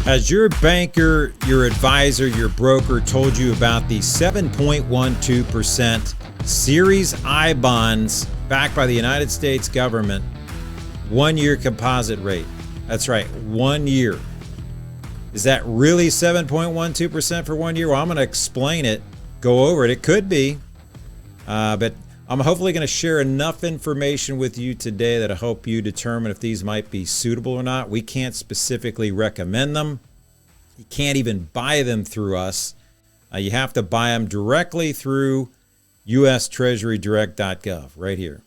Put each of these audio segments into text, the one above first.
Has your banker, your advisor, your broker told you about the 7.12% Series Ibonds backed by the United States government 1-year composite rate? That's right, 1 year. Is that really 7.12% for 1 year? Well, I'm going to explain it, go over it. It could be, but I'm hopefully going to share enough information with you today that'll help you determine if these might be suitable or not. We can't specifically recommend them. You can't even buy them through us. You have to buy them directly through US Treasury Direct.gov right here.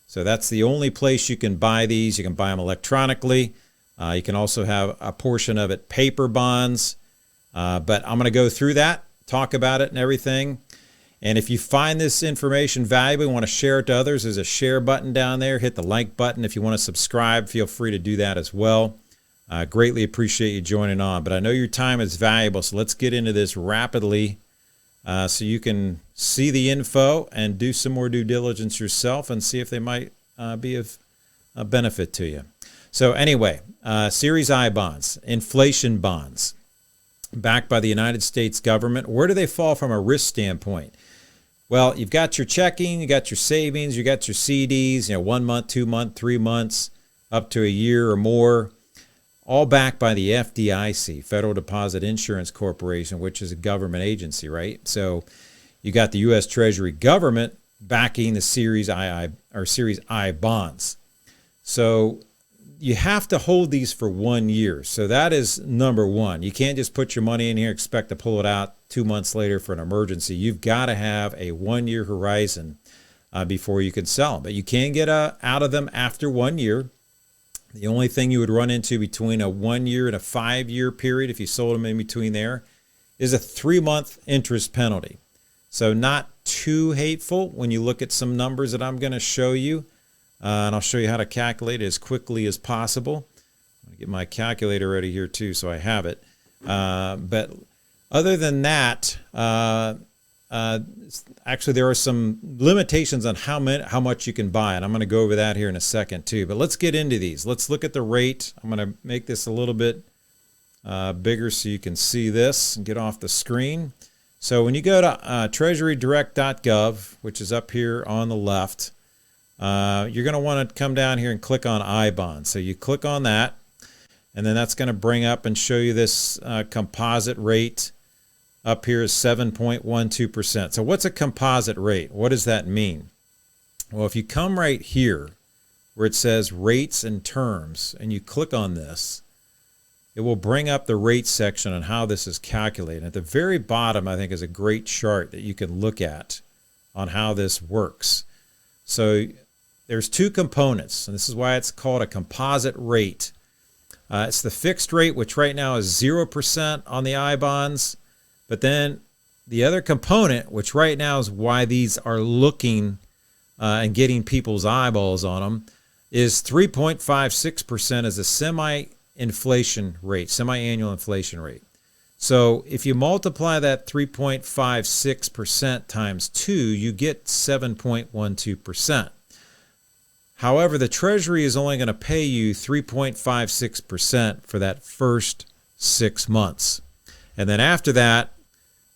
So that's the only place you can buy these. You can buy them electronically. You can also have a portion of it paper bonds. But I'm going to go through that, talk about it and everything. And if you find this information valuable, you want to share it to others, there's a share button down there. Hit the like button. If you want to subscribe, feel free to do that as well. Greatly appreciate you joining on. But I know your time is valuable, so let's get into this rapidly so you can see the info and do some more due diligence yourself and see if they might be of benefit to you. So anyway, Series Ibonds, inflation bonds, backed by the United States government. Where do they fall from a risk standpoint? Well, you've got your checking, you got your savings, you got your CDs, 1 month, 2 month, 3 months, up to a year or more, all backed by the FDIC, Federal Deposit Insurance Corporation, which is a government agency, right? So you got the U.S. Treasury government backing the Series I bonds. So you have to hold these for 1 year. So that is number one. You can't just put your money in here, expect to pull it out 2 months later for an emergency. You've got to have a 1 year horizon before you can sell them. But you can get out of them after 1 year. The only thing you would run into between a 1 year and a 5 year period, if you sold them in between there, is a 3-month interest penalty. So not too hateful when you look at some numbers that I'm going to show you. And I'll show you how to calculate it as quickly as possible. I'm going to get my calculator ready here too so I have it. But other than that, actually there are some limitations on how much you can buy, and I'm going to go over that here in a second too. But let's get into these. Let's look at the rate. I'm going to make this a little bit bigger so you can see this and get off the screen. So when you go to treasurydirect.gov, which is up here on the left, you're going to want to come down here and click on Ibond. So you click on that, and then that's going to bring up and show you this composite rate. Up here is 7.12%. So what's a composite rate? What does that mean? Well, if you come right here where it says rates and terms, and you click on this, it will bring up the rate section on how this is calculated. At the very bottom, I think, is a great chart that you can look at on how this works. So there's two components, and this is why it's called a composite rate. It's the fixed rate, which right now is 0% on the I-bonds. But then the other component, which right now is why these are looking and getting people's eyeballs on them, is 3.56% as a semi-inflation rate, semi-annual inflation rate. So if you multiply that 3.56% times 2, you get 7.12%. However, the Treasury is only going to pay you 3.56% for that first 6 months. And then after that,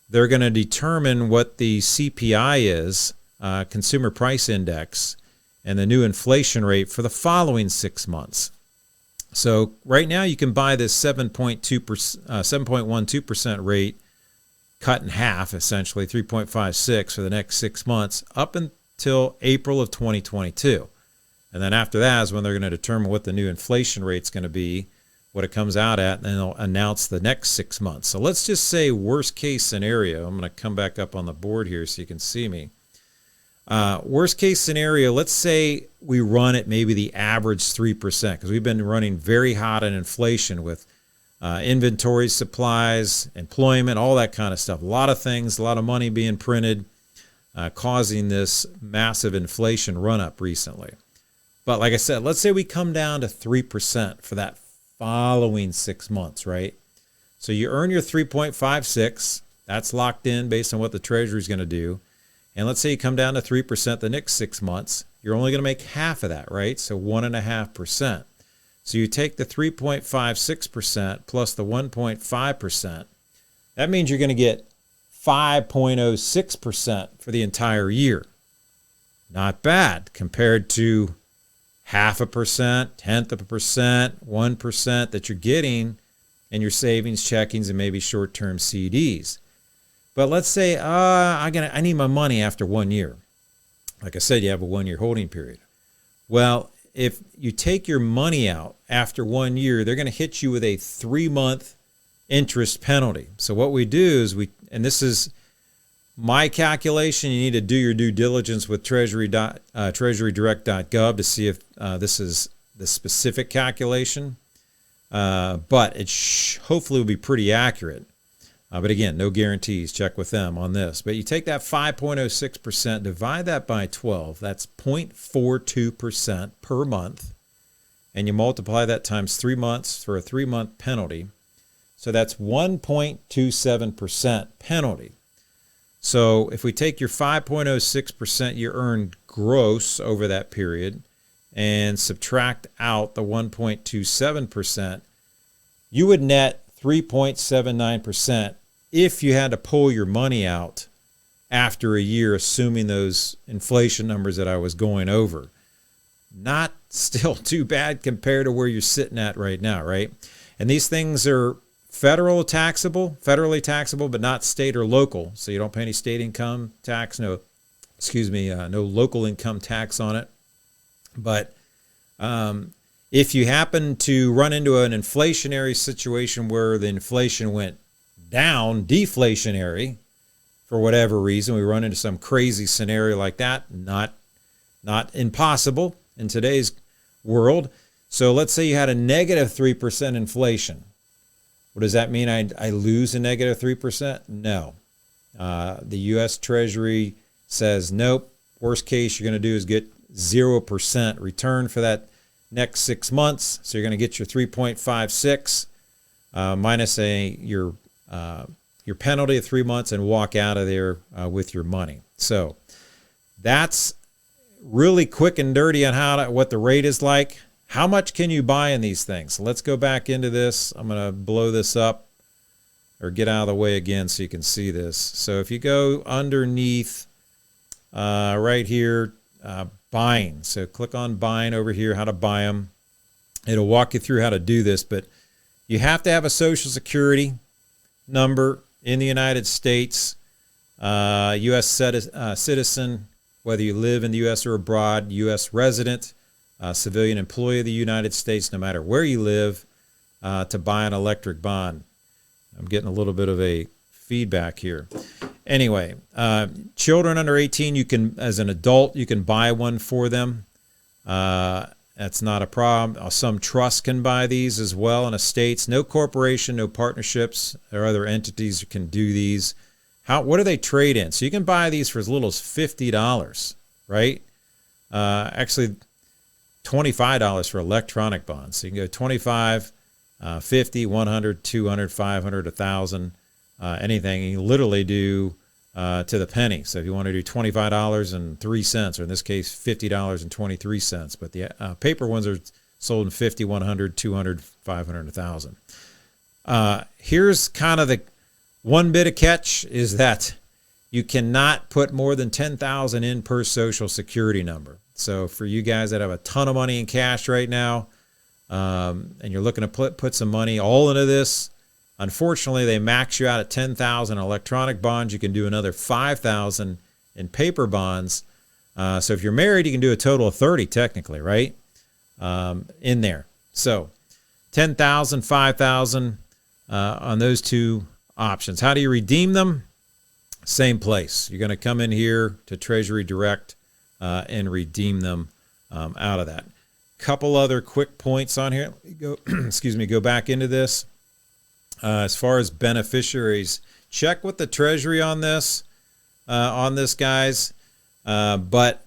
they're going to determine what the CPI is, Consumer Price Index, and the new inflation rate for the following 6 months. So right now you can buy this 7.12% rate cut in half, essentially 3.56 for the next 6 months up until April of 2022. And then after that is when they're going to determine what the new inflation rate is going to be, what it comes out at, and then they'll announce the next 6 months. So let's just say worst case scenario. I'm going to come back up on the board here so you can see me. Worst case scenario, let's say we run at maybe the average 3%, because we've been running very hot on inflation with inventory, supplies, employment, all that kind of stuff. A lot of things, a lot of money being printed, causing this massive inflation run-up recently. But like I said, let's say we come down to 3% for that following 6 months, right? So you earn your 3.56. That's locked in based on what the Treasury is going to do. And let's say you come down to 3% the next 6 months. You're only going to make half of that, right? So 1.5%. So you take the 3.56% plus the 1.5%. That means you're going to get 5.06% for the entire year. Not bad compared to 0.5%, 0.1%, 1% that you're getting in your savings, checkings, and maybe short-term CDs. But let's say I need my money after 1 year. Like I said, you have a 1-year holding period. Well, if you take your money out after 1 year, they're going to hit you with a 3-month interest penalty. So what we do is and this is my calculation. You need to do your due diligence with treasurydirect.gov to see if this is the specific calculation. But it hopefully will be pretty accurate. But again, no guarantees. Check with them on this. But you take that 5.06%, divide that by 12. That's 0.42% per month. And you multiply that times 3 months for a 3-month penalty. So that's 1.27% penalty. So if we take your 5.06% you earned gross over that period and subtract out the 1.27%, you would net 3.79% if you had to pull your money out after a year, assuming those inflation numbers that I was going over. Not still too bad compared to where you're sitting at right now, right? And these things are federally taxable, but not state or local. So you don't pay any state income tax, no local income tax on it. But if you happen to run into an inflationary situation where the inflation went down, deflationary, for whatever reason, we run into some crazy scenario like that, not impossible in today's world. So let's say you had a negative 3% inflation. What does that mean? I lose a negative 3%? No. The US Treasury says, nope. Worst case you're going to do is get 0% return for that next 6 months. So you're going to get your 3.56 minus your penalty of 3 months and walk out of there with your money. So that's really quick and dirty on what the rate is like. How much can you buy in these things? So let's go back into this. I'm going to blow this up or get out of the way again so you can see this. So if you go underneath right here, buying. So click on buying over here, how to buy them. It'll walk you through how to do this, but you have to have a Social Security number in the United States, U.S. citizen, whether you live in the U.S. or abroad, U.S. resident, civilian employee of the United States, no matter where you live, to buy an electric bond. I'm getting a little bit of a feedback here. Anyway, children under 18, you can, as an adult, you can buy one for them. That's not a problem. Some trusts can buy these as well in estates. No corporation, no partnerships or other entities can do these. What do they trade in? So you can buy these for as little as $50, right? Actually, $25 for electronic bonds. So you can go 25, 50, 100, 200, 500, 1,000, anything. You literally do to the penny. So if you want to do $25.03, or in this case, $50.23. But the paper ones are sold in 50, 100, 200, 500, 1,000. Here's kind of the one bit of catch is that you cannot put more than $10,000 in per Social Security number. So for you guys that have a ton of money in cash right now, and you're looking to put some money all into this, unfortunately, they max you out at $10,000 in electronic bonds. You can do another $5,000 in paper bonds. So if you're married, you can do a total of $30,000 technically, right? In there. So $10,000, $5,000 on those two options. How do you redeem them? Same place. You're going to come in here to Treasury Direct and redeem them out of that. Couple other quick points on here. Go back into this. As far as beneficiaries, check with the Treasury on this, guys. But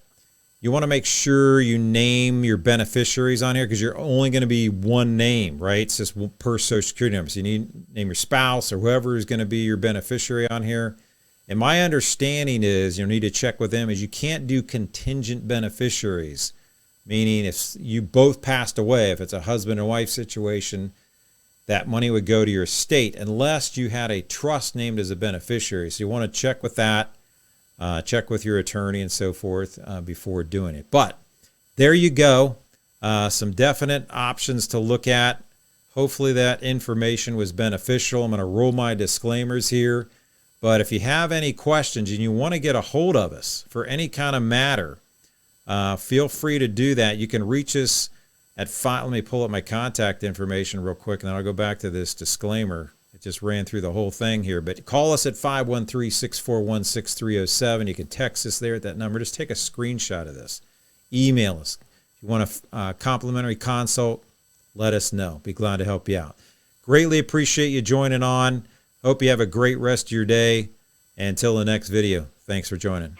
you want to make sure you name your beneficiaries on here because you're only going to be one name, right? It's just per Social Security number. So you need to name your spouse or whoever is going to be your beneficiary on here. And my understanding is, you need to check with them, is you can't do contingent beneficiaries meaning if you both passed away, if it's a husband and wife situation, that money would go to your estate unless you had a trust named as a beneficiary. So you want to check with that, check with your attorney and so forth before doing it. But there you go. Some definite options to look at. Hopefully that information was beneficial. I'm going to roll my disclaimers here. But if you have any questions and you want to get a hold of us for any kind of matter, feel free to do that. You can reach us at let me pull up my contact information real quick, and then I'll go back to this disclaimer. It just ran through the whole thing here. But call us at 513-641-6307. You can text us there at that number. Just take a screenshot of this. Email us. If you want a complimentary consult, let us know. Be glad to help you out. Greatly appreciate you joining on. Hope you have a great rest of your day. Until the next video, thanks for joining.